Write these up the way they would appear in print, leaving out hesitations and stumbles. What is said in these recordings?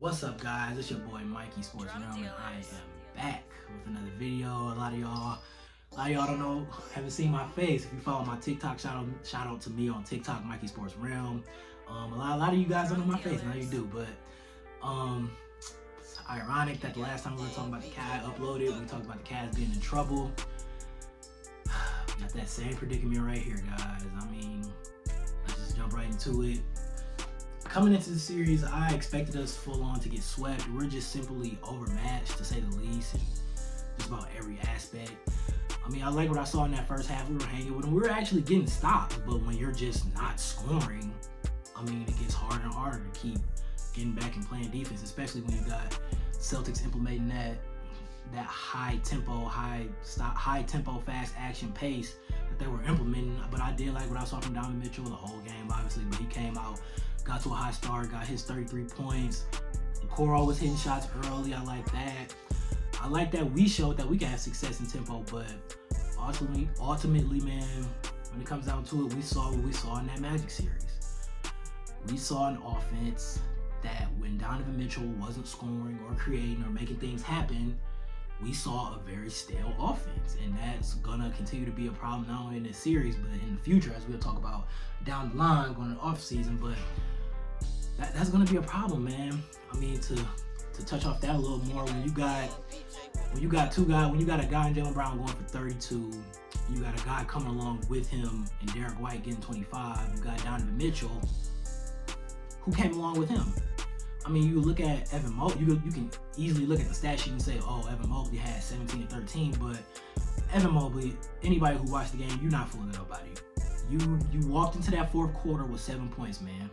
What's up, guys? It's your boy Mikey Sports Realm, and I am back with another video. A lot of y'all don't know, haven't seen my face. If you follow my TikTok, shout out to me on TikTok, Mikey Sports Realm. A lot of you guys don't know my face. Now you do, but it's ironic that the last time we were talking about the cat uploaded, we talked about the Cavs being in trouble. We got that same predicament right here, guys. I mean, let's just jump right into it. Coming into the series, I expected us full on to get swept. We're just simply overmatched, to say the least, in just about every aspect. I mean, I like what I saw in that first half. We were hanging with them. We were actually getting stops, but when you're just not scoring, I mean, it gets harder and harder to keep getting back and playing defense, especially when you got Celtics implementing that high tempo, fast action pace that they were implementing. But I did like what I saw from Donovan Mitchell the whole game, obviously, but he came out, got to a high start, got his 33 points. Coro was hitting shots early. I like that. I like that we showed that we can have success in tempo, but ultimately, man, when it comes down to it, we saw what we saw in that Magic series. We saw an offense that when Donovan Mitchell wasn't scoring or creating or making things happen, we saw a very stale offense, and that's gonna continue to be a problem not only in this series but in the future, as we'll talk about down the line going into off season. But that's gonna be a problem, man. I mean, to touch off that a little more, when you got a guy in Jaylen Brown going for 32, you got a guy coming along with him and Derek White getting 25. You got Donovan Mitchell, who came along with him. I mean, you look at Evan Mobley, you can easily look at the stat sheet and say, oh, Evan Mobley had 17 and 13, but Evan Mobley, anybody who watched the game, you're not fooling nobody. You walked into that fourth quarter with 7 points, man.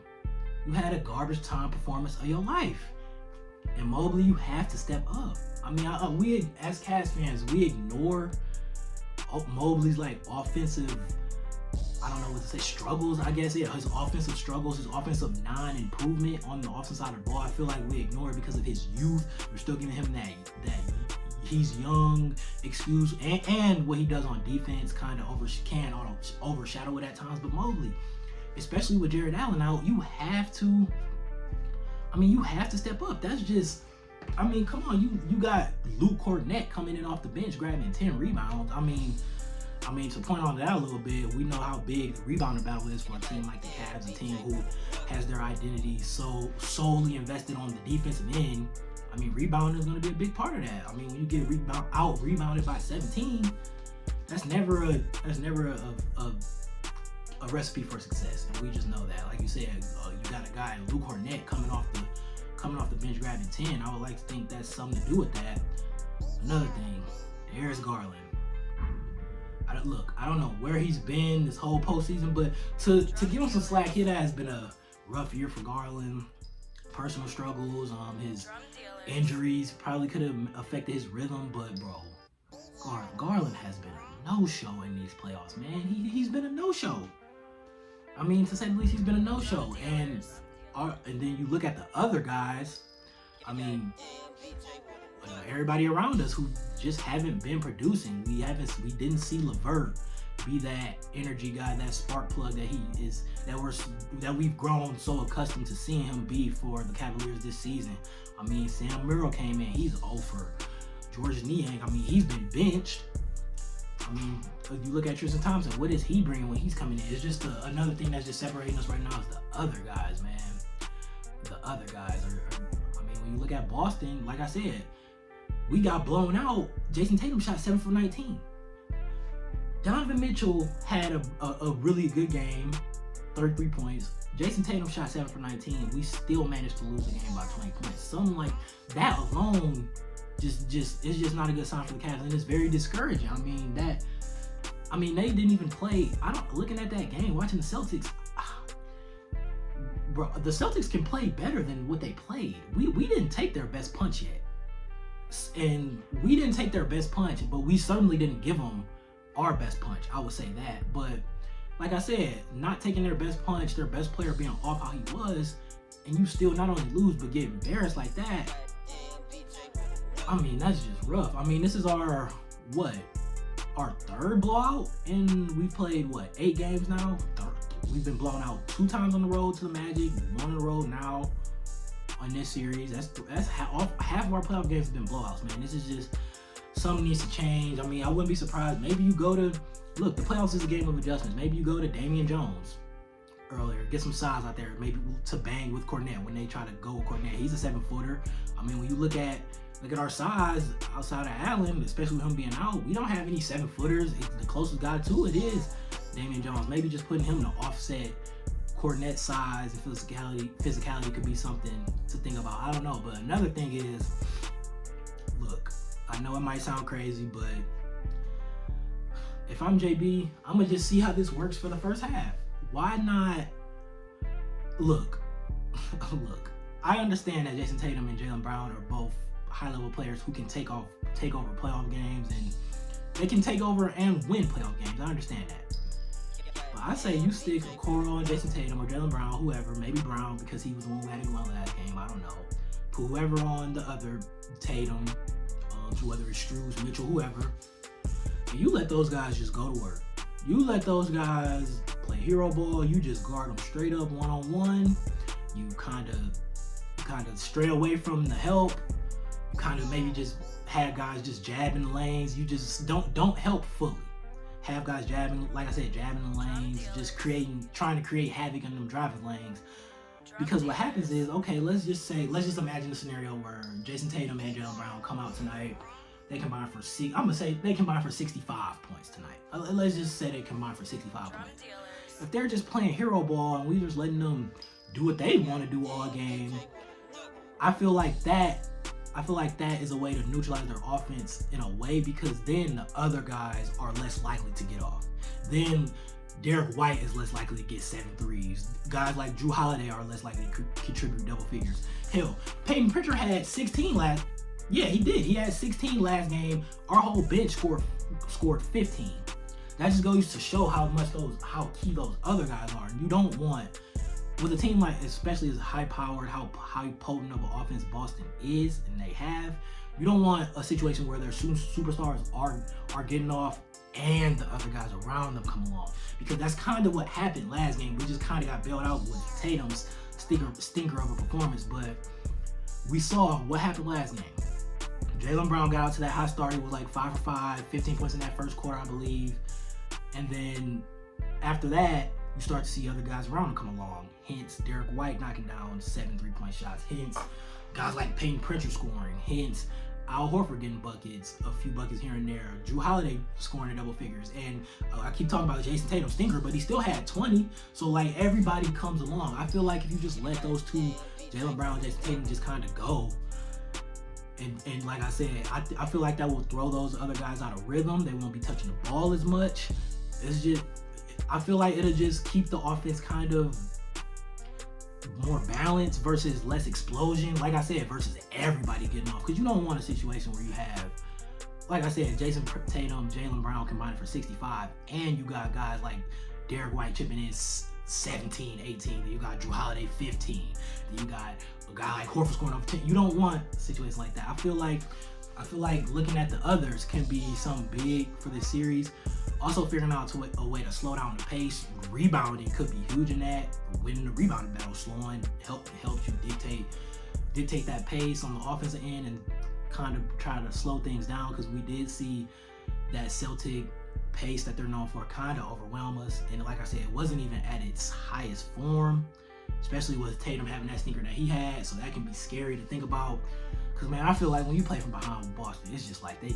You had a garbage time performance of your life. And Mobley, you have to step up. I mean, we as Cavs fans, we ignore Mobley's like offensive, I don't know what to say, struggles, I guess. Yeah, his offensive struggles, his offensive non-improvement on the offensive side of the ball. I feel like we ignore it because of his youth. We're still giving him that he's young excuse, and what he does on defense kind of overshadow it at times. But Mobley, especially with Jared Allen out, you have to step up. That's just, I mean, come on, you got Luke Kornet coming in off the bench grabbing 10 rebounds. I mean, to point on that a little bit, we know how big the rebounding battle is for a team like the Cavs, a team who has their identity so solely invested on the defensive end. I mean, rebounding is going to be a big part of that. I mean, when you get rebounded by 17, that's never a recipe for success, and we just know that. Like you said, you got a guy, Luke Kornet, coming off the bench grabbing 10. I would like to think that's something to do with that. Another thing, Darius Garland. I don't know where he's been this whole postseason, but to give him some slack, it has been a rough year for Garland. Personal struggles, his injuries probably could have affected his rhythm, but bro, Garland has been a no-show in these playoffs, man. He's been a no-show. I mean, to say the least, he's been a no-show. And then you look at the other guys, I mean, everybody around us who just haven't been producing. We didn't see LeVert be that energy guy, that spark plug that he is, that we've grown so accustomed to seeing him be for the Cavaliers this season. I mean, Sam Merrill came in, he's 0 for. George Niang, I mean, he's been benched. I mean, if you look at Tristan Thompson, what is he bringing when he's coming in? It's just another thing that's just separating us right now is the other guys, man. The other guys are I mean, when you look at Boston, like I said, we got blown out. Jason Tatum shot 7 for 19. Donovan Mitchell had a really good game, 33 points. Jason Tatum shot 7 for 19. We still managed to lose the game by 20 points. Something like that alone it's just not a good sign for the Cavs, and it's very discouraging. I mean, they didn't even play. Looking at that game, watching the Celtics, bro, the Celtics can play better than what they played. We didn't take their best punch yet. And we didn't take their best punch, but we certainly didn't give them our best punch. I would say that. But like I said, not taking their best punch, their best player being off how he was, and you still not only lose but get embarrassed like that. I mean, that's just rough. I mean, this is our third blowout, and we've played 8 games now. We've been blown out 2 times on the road to the Magic, 1 on the road now. on this series. That's half of our playoff games have been blowouts, man. This is just something needs to change. I mean, I wouldn't be surprised. Maybe you go to look. The playoffs is a game of adjustments. Maybe you go to Damian Jones earlier, get some size out there, maybe to bang with Cornette when they try to go with Cornette. He's a 7-footer. I mean, when you look at our size outside of Allen, especially with him being out, we don't have any 7-footers. The closest guy to it is Damian Jones. Maybe just putting him to offset Cornette size and physicality could be something to think about. I don't know. But another thing is, look, I know it might sound crazy, but if I'm JB, I'm gonna just see how this works for the first half. Why not? Look, I understand that Jason Tatum and Jaylen Brown are both high-level players who can take over playoff games, and they can take over and win playoff games. I understand that. But I say you stick Okoro on Jason Tatum or Jaylen Brown, whoever, maybe Brown because he was the one who had to go on last game. I don't know. Put whoever on the other Tatum, whether it's Struz, Mitchell, whoever. And you let those guys just go to work. You let those guys play hero ball. You just guard them straight up one-on-one. You kind of stray away from the help. You kind of maybe just have guys just jabbing the lanes. You just don't help fully. Have guys jabbing, like I said, jabbing the lanes, just trying to create havoc in them driving lanes. Because what happens is, okay, let's just imagine a scenario where Jason Tatum and Jaylen Brown come out tonight. They combine for 65 points tonight. Let's just say they combine for 65 points. If they're just playing hero ball and we just letting them do what they want to do all game, I feel like that is a way to neutralize their offense in a way, because then the other guys are less likely to get off. Then Derek White is less likely to get 7 threes. Guys like Jrue Holiday are less likely to contribute double figures. Hell, Peyton Pritchard had 16 last. Yeah, he did. He had 16 last game. Our whole bench scored 15. That just goes to show how key those other guys are. You don't want, with a team like, especially as high-powered, how potent of an offense Boston is, and they have, you don't want a situation where their superstars are getting off and the other guys around them come along. Because that's kind of what happened last game. We just kind of got bailed out with Tatum's stinker of a performance. But we saw what happened last game. Jaylen Brown got out to that hot start. He was like 5 for 5, 15 points in that first quarter, I believe. And then after that, you start to see other guys around him come along. Hence, Derek White knocking down 7 3-point shots. Hence, guys like Peyton Pritchard scoring. Hence, Al Horford getting buckets, a few buckets here and there. Jrue Holiday scoring in double figures. And I keep talking about Jason Tatum stinker, but he still had 20. So, like, everybody comes along. I feel like if you just let those two, Jaylen Brown and Jason Tatum, just kind of go, and like I said, I feel like that will throw those other guys out of rhythm. They won't be touching the ball as much. It's just, I feel like it'll just keep the offense kind of more balanced versus less explosion. Like I said, versus everybody getting off. Because you don't want a situation where you have, like I said, Jason Tatum, Jaylen Brown combined for 65, and you got guys like Derek White chipping in 17, 18. Then you got Jrue Holiday 15. Then you got a guy like Horford scoring over 10. You don't want situations like that. I feel like looking at the others can be something big for this series. Also figuring out a way to slow down the pace. Rebounding could be huge in that. Winning the rebounding battle, slowing helps you dictate that pace on the offensive end and kind of try to slow things down, because we did see that Celtic pace that they're known for kind of overwhelm us. And like I said, it wasn't even at its highest form, especially with Tatum having that stinker that he had. So that can be scary to think about. Because, man, I feel like when you play from behind with Boston, it's just like they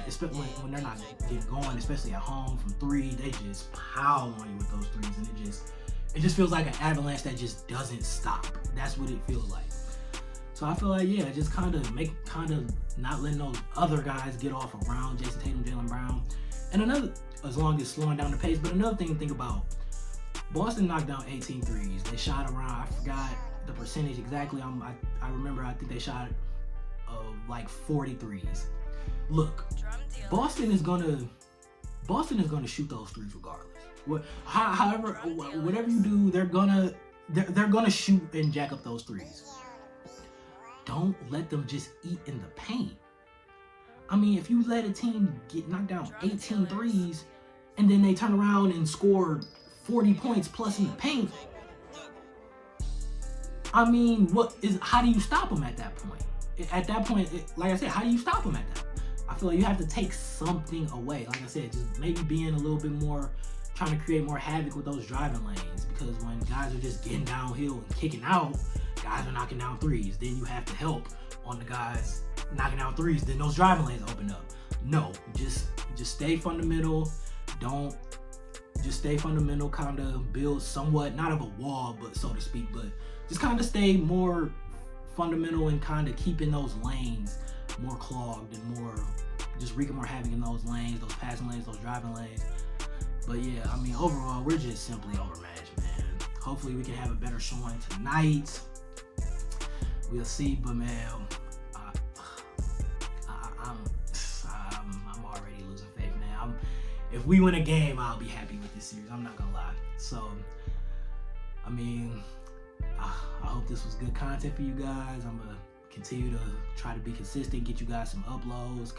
especially when they're not getting going, especially at home from 3, they just pile on you with those threes, and it just feels like an avalanche that just doesn't stop. That's what it feels like. So I feel like, yeah, just kind of not letting those other guys get off around Jason Tatum, Jaylen Brown, and as long as slowing down the pace. But another thing to think about, Boston knocked down 18 threes. They shot around, I forgot the percentage exactly. I remember, I think they shot like 40 threes. Look, Boston is gonna shoot those threes regardless. However, whatever you do, they're gonna shoot and jack up those threes. Don't let them just eat in the paint. I mean, if you let a team get knocked down 18 threes and then they turn around and score 40 points plus in the paint, I mean, how do you stop them at that point? At that point, like I said, how do you stop them at that? I feel like you have to take something away. Like I said, just maybe being a little bit more, trying to create more havoc with those driving lanes, because when guys are just getting downhill and kicking out, guys are knocking down threes. Then you have to help on the guys knocking out threes. Then those driving lanes open up. No, just stay fundamental. Just stay fundamental, kind of build somewhat, not of a wall, but so to speak, but just kind of stay more fundamental and kind of keeping those lanes more clogged and more, just wreaking more havoc in those lanes, those passing lanes, those driving lanes. But yeah, I mean, overall, we're just simply overmatched, man. Hopefully we can have a better showing tonight. We'll see, but man, I'm already losing faith, man. If we win a game, I'll be happy with this series. I'm not gonna lie. So, I mean, I hope this was good content for you guys. I'm gonna continue to try to be consistent, get you guys some uploads.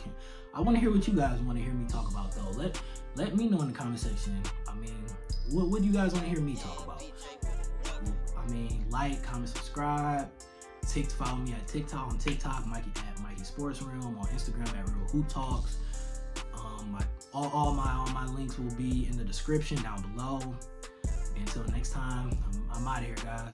I want to hear what you guys want to hear me talk about, though. Let me know in the comment section. I mean, what do you guys want to hear me talk about? I mean, like, comment, subscribe. Follow me at TikTok, on TikTok, Mikey at Mikey Sports Room, on Instagram at Real Hoop Talks. All my links will be in the description down below. Until next time, I'm out of here, guys.